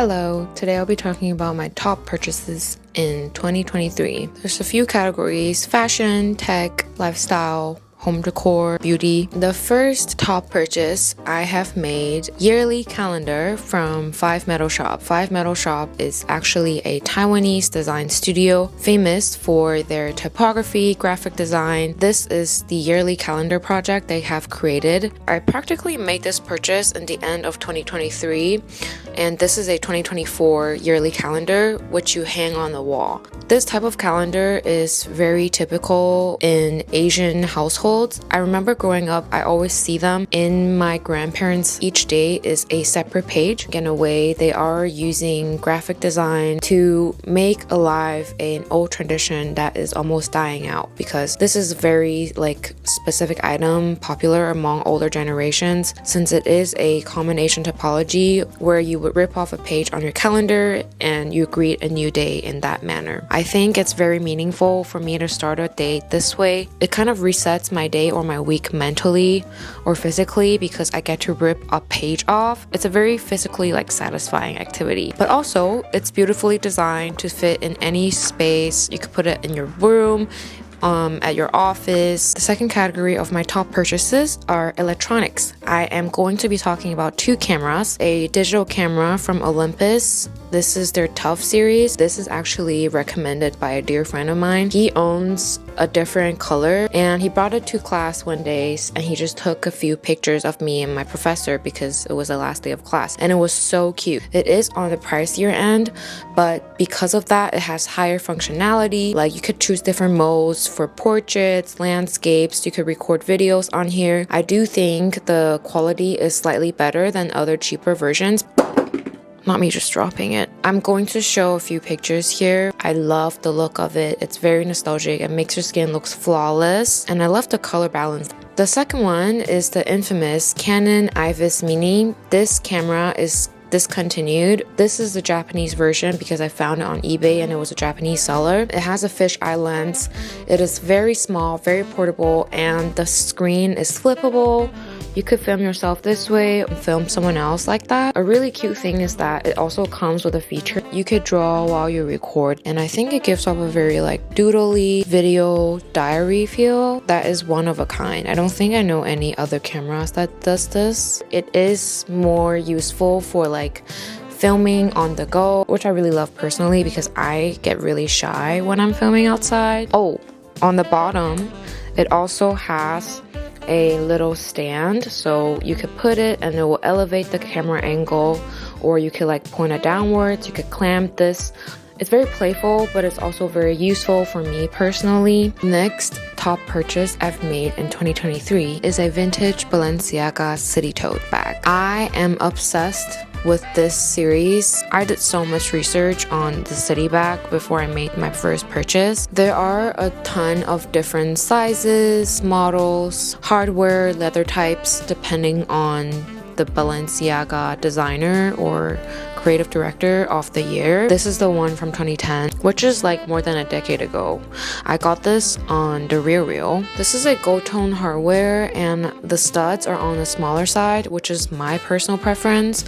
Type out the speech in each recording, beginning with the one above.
Hello, today I'll be talking about my top purchases in 2023. There's a few categories: fashion, tech, lifestyle, home decor, beauty. The first top purchase I have made yearly calendar from Five Metal Shop. Five Metal Shop is actually a Taiwanese design studio famous for their typography, graphic design. This is the yearly calendar project they have created. I practically made this purchase in the end of 2023, and this is a 2024 yearly calendar which you hang on the wall. This type of calendar is very typical in Asian households. I remember growing up, I always see them in my grandparents. Each day is a separate page. In a way, they are using graphic design to make alive an old tradition that is almost dying out, because this is a very specific item popular among older generations, since it is a combination topology where you would rip off a page on your calendar and you greet a new day in that manner. I think it's very meaningful for me to start a day this way. It kind of resets my day or my week mentally or physically, because I get to rip a page off. It's a very physically satisfying activity, but also it's beautifully designed to fit in any space. You could put it in your room, at your office. The second category of my top purchases are electronics. I am going to be talking about two cameras: a digital camera from Olympus. This is their Tough series. This is actually recommended by a dear friend of mine. He owns a different color and he brought it to class one day, and he just took a few pictures of me and my professor because it was the last day of class, and it was so cute. It is on the pricier end, but because of that, it has higher functionality. You could choose different modes for portraits, landscapes. You could record videos on here. I do think the quality is slightly better than other cheaper versions. Not me just dropping it. I'm going to show a few pictures here. I love the look of it. It's very nostalgic. It makes your skin look flawless, and I love the color balance. The second one is the infamous Canon IIs Mini. This camera is discontinued. This is the Japanese version because I found it on eBay and it was a Japanese seller. It has a fisheye lens. It is very small, very portable, and the screen is flippable. You could film yourself this way and film someone else like that. A really cute thing is that it also comes with a feature you could draw while you record, and I think it gives off a very doodly video diary feel that is one of a kind. I don't think I know any other cameras that does this. It is more useful for filming on the go, which I really love personally because I get really shy when I'm filming outside. Oh, on the bottom, it also has a little stand, so you could put it and it will elevate the camera angle, or you could point it downwards. You could clamp this. It's very playful, but it's also very useful for me personally. Next top purchase I've made in 2023 is a vintage Balenciaga city tote bag. I am obsessed with this series. I did so much research on the city bag before I made my first purchase. There are a ton of different sizes, models, hardware, leather types, depending on the Balenciaga designer or creative director of the year. This is the one from 2010, which is more than a decade ago. I got this on the RealReal. This is a gold tone hardware and the studs are on the smaller side, which is my personal preference.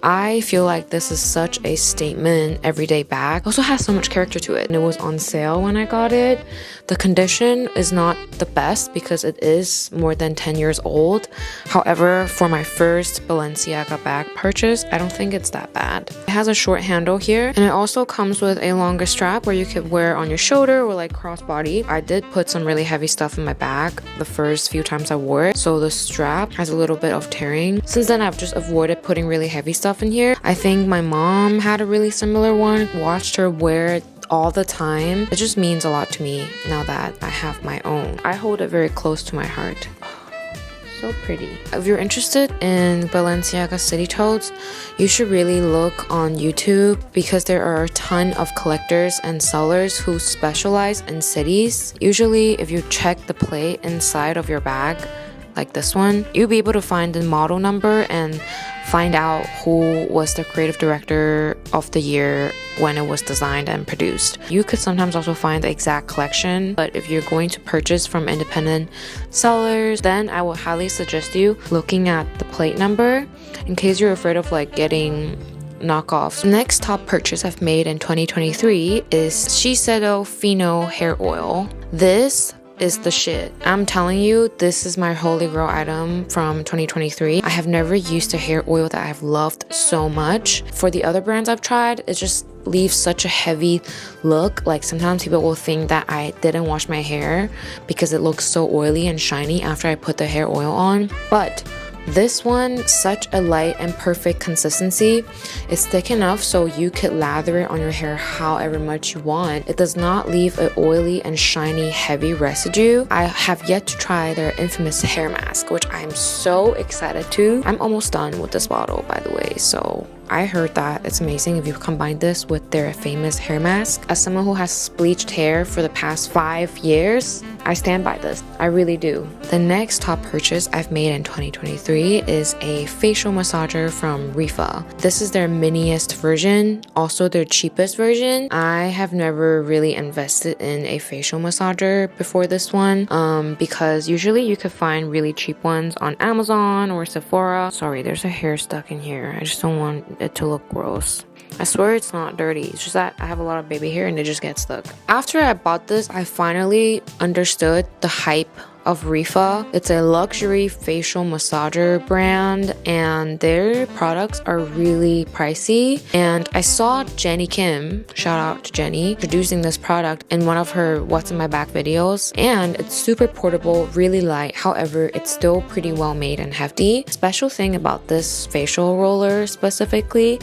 I feel like this is such a statement everyday bag. It also has so much character to it, and it was on sale when I got it. The condition is not the best because it is more than 10 years old. However, for my first Balenciaga bag purchase, I don't think it's that bad. It has a short handle here, and it also comes with a longer strap where you could wear on your shoulder or crossbody. I did put some really heavy stuff in my bag the first few times I wore it, so the strap has a little bit of tearing. Since then, I've just avoided putting really heavy stuff in here. I think my mom had a really similar one. Watched her wear it all the time. It just means a lot to me now that I have my own. I hold it very close to my heart. So pretty. If you're interested in Balenciaga city totes, you should really look on YouTube because there are a ton of collectors and sellers who specialize in cities. Usually, if you check the plate inside of your bag, like this one, you'll be able to find the model number and find out who was the creative director of the year when it was designed and produced. You could sometimes also find the exact collection, but if you're going to purchase from independent sellers, then I will highly suggest you looking at the plate number in case you're afraid of getting knockoffs. Next top purchase I've made in 2023 is Shiseido Fino hair oil. This is the shit. I'm telling you, this is my holy grail item from 2023. I have never used a hair oil that I've loved so much. For the other brands I've tried, it just leaves such a heavy look. Like sometimes people will think that I didn't wash my hair because it looks so oily and shiny after I put the hair oil on. But this one, such a light and perfect consistency. It's thick enough so you could lather it on your hair however much you want. It does not leave an oily and shiny heavy residue. I have yet to try their infamous hair mask, which I'm so excited to. I'm almost done with this bottle, by the way, so I heard that it's amazing if you combine this with their famous hair mask. As someone who has bleached hair for the past 5 years, I stand by this. I really do. The next top purchase I've made in 2023 is a facial massager from Rifa. This is their miniest version, also their cheapest version. I have never really invested in a facial massager before this one because usually you could find really cheap ones on Amazon or Sephora. Sorry, there's a hair stuck in here. I just don't want it to look gross. I swear it's not dirty, it's just that I have a lot of baby hair and it just gets stuck. After I bought this, I finally understood the hype of Rifa. It's a luxury facial massager brand and their products are really pricey. And I saw Jenny Kim, shout out to Jenny, introducing this product in one of her What's in My Back videos. And it's super portable, really light. However, it's still pretty well made and hefty. Special thing about this facial roller specifically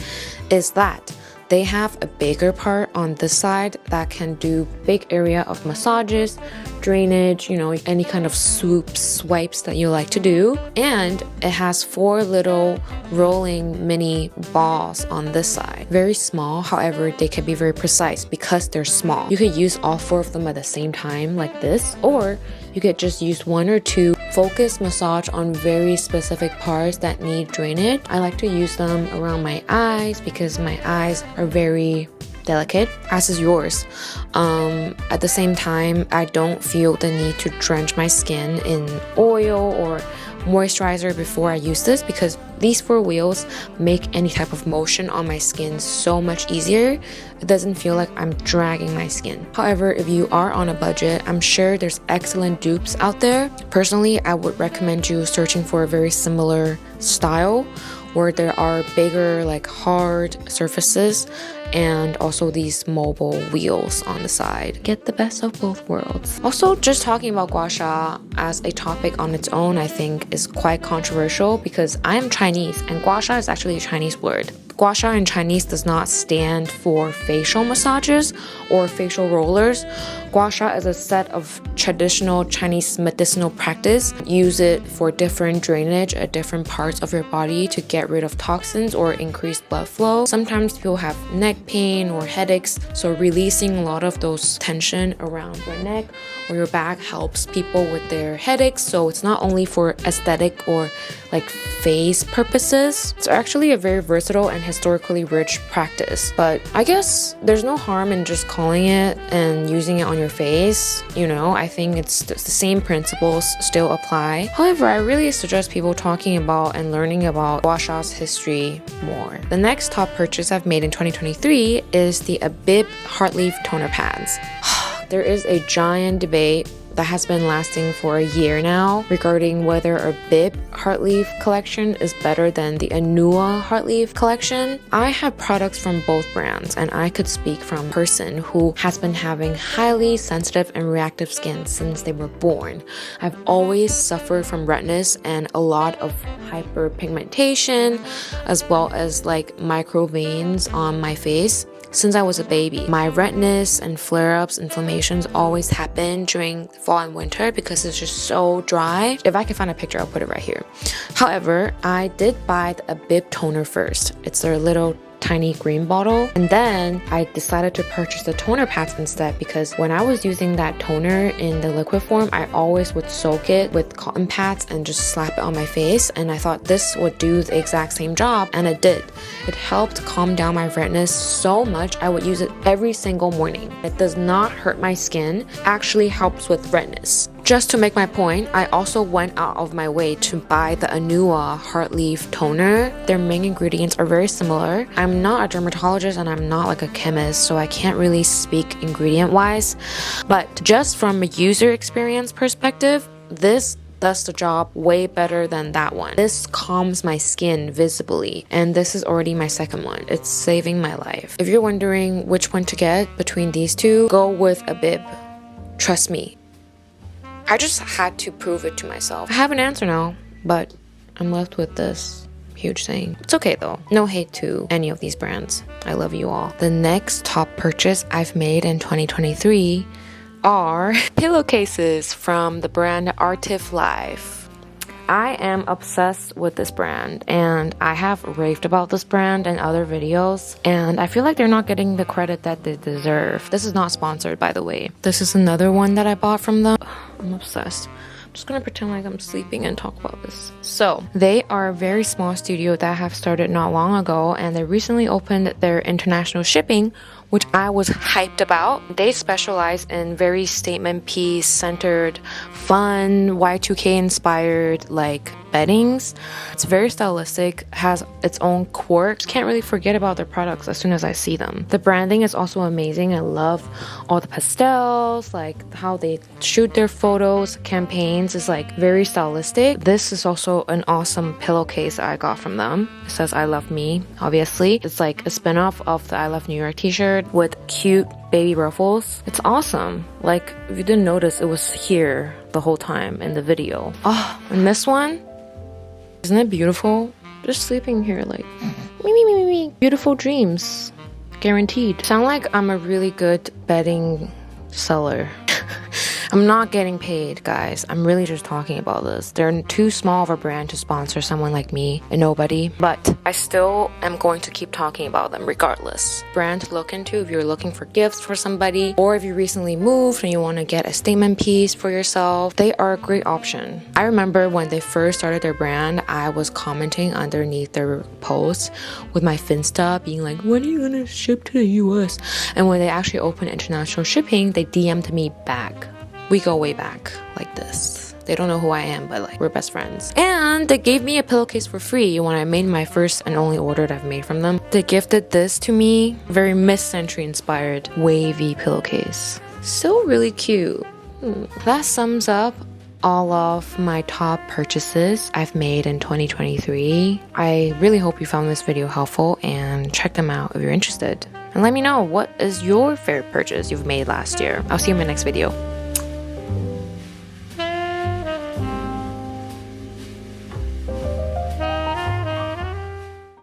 is that they have a bigger part on this side that can do big area of massages, drainage, you know, any kind of swoops, swipes that you like to do. And it has 4 little rolling mini balls on this side. Very small, however, they can be very precise because they're small. You could use all 4 of them at the same time like this, or you could just use 1 or 2 focus massage on very specific parts that need drainage. I like to use them around my eyes because my eyes are very delicate, as is yours. At the same time, I don't feel the need to drench my skin in oil or moisturizer before I use this because these 4 wheels make any type of motion on my skin so much easier. It doesn't feel like I'm dragging my skin. However, if you are on a budget, I'm sure there's excellent dupes out there. Personally, I would recommend you searching for a very similar style where there are bigger, like hard surfaces and also these mobile wheels on the side. Get the best of both worlds. Also, just talking about gua sha as a topic on its own, I think is quite controversial because I am Chinese and gua sha is actually a Chinese word. Gua sha in Chinese does not stand for facial massages or facial rollers. Gua sha is a set of traditional Chinese medicinal practice. Use it for different drainage at different parts of your body to get rid of toxins or increase blood flow. Sometimes people have neck pain or headaches, so releasing a lot of those tension around your neck or your back helps people with their headaches. So it's not only for aesthetic or like face purposes. It's actually a very versatile and historically rich practice. But I guess there's no harm in just calling it and using it on your face. You know, I think it's the same principles still apply. However, I really suggest people talking about and learning about gua sha's history more. The next top purchase I've made in 2023 is the bebes heart leaf toner pads. There is a giant debate that has been lasting for a year now regarding whether a bebes heart leaf collection is better than the Anua heart leaf collection. I have products from both brands and I could speak from a person who has been having highly sensitive and reactive skin since they were born. I've always suffered from redness and a lot of hyperpigmentation as well as like micro veins on my face. Since I was a baby, my redness and flare-ups, inflammations always happen during fall and winter because it's just so dry. If I can find a picture, I'll put it right here. However, I did buy a bebes toner first. It's their little tiny green bottle, and then I decided to purchase the toner pads instead because when I was using that toner in the liquid form, I always would soak it with cotton pads and just slap it on my face, and I thought this would do the exact same job, and it did. It helped calm down my redness so much. I would use it every single morning. It does not hurt my skin, actually helps with redness. just to make my point, I also went out of my way to buy the Anua Heart Leaf Toner. Their main ingredients are very similar. I'm not a dermatologist and I'm not like a chemist, so I can't really speak ingredient wise, but just from a user experience perspective, this does the job way better than that one. This calms my skin visibly, and this is already my second one. It's saving my life. If you're wondering which one to get between these two, go with a bib. Trust me. I just had to prove it to myself. I have an answer now, but I'm left with this huge thing. It's okay though. No hate to any of these brands. I love you all. The next top purchase I've made in 2023 are pillowcases from the brand Artiff Life. I am obsessed with this brand and I have raved about this brand in other videos, and I feel like they're not getting the credit that they deserve. This is not sponsored, by the way. This is another one that I bought from them. I'm obsessed. I'm just gonna pretend like I'm sleeping and talk about this. So they are a very small studio that have started not long ago, and they recently opened their international shipping, which I was hyped about. They specialize in very statement piece centered, fun, Y2K inspired like beddings. It's very stylistic, has its own quirks. Can't really forget about their products as soon as I see them. The branding is also amazing. I love all the pastels, like how they shoot their photos, campaigns is like very stylistic. This is also an awesome pillowcase I got from them. It says I love me, obviously. It's like a spin-off of the I Love New York t-shirt with cute baby ruffles. It's awesome. Like, if you didn't notice, it was here the whole time in the video. Oh, and this one, isn't it beautiful? Just sleeping here like me. Beautiful dreams, guaranteed. Sound like I'm a really good bedding seller. I'm not getting paid, guys. I'm really just talking about this. They're too small of a brand to sponsor someone like me, a nobody, but I still am going to keep talking about them regardless. Brand to look into if you're looking for gifts for somebody, or if you recently moved and you want to get a statement piece for yourself, they are a great option. I remember when they first started their brand, I was commenting underneath their posts with my Finsta being like, when are you gonna ship to the US? And when they actually opened international shipping, they DM'd me back. We go way back like this. They don't know who I am, but like we're best friends. And they gave me a pillowcase for free when I made my first and only order that I've made from them. They gifted this to me, very mid-century inspired wavy pillowcase. Still really cute. That sums up all of my top purchases I've made in 2023. I really hope you found this video helpful, and check them out if you're interested. And let me know, what is your favorite purchase you've made last year? I'll see you in my next video.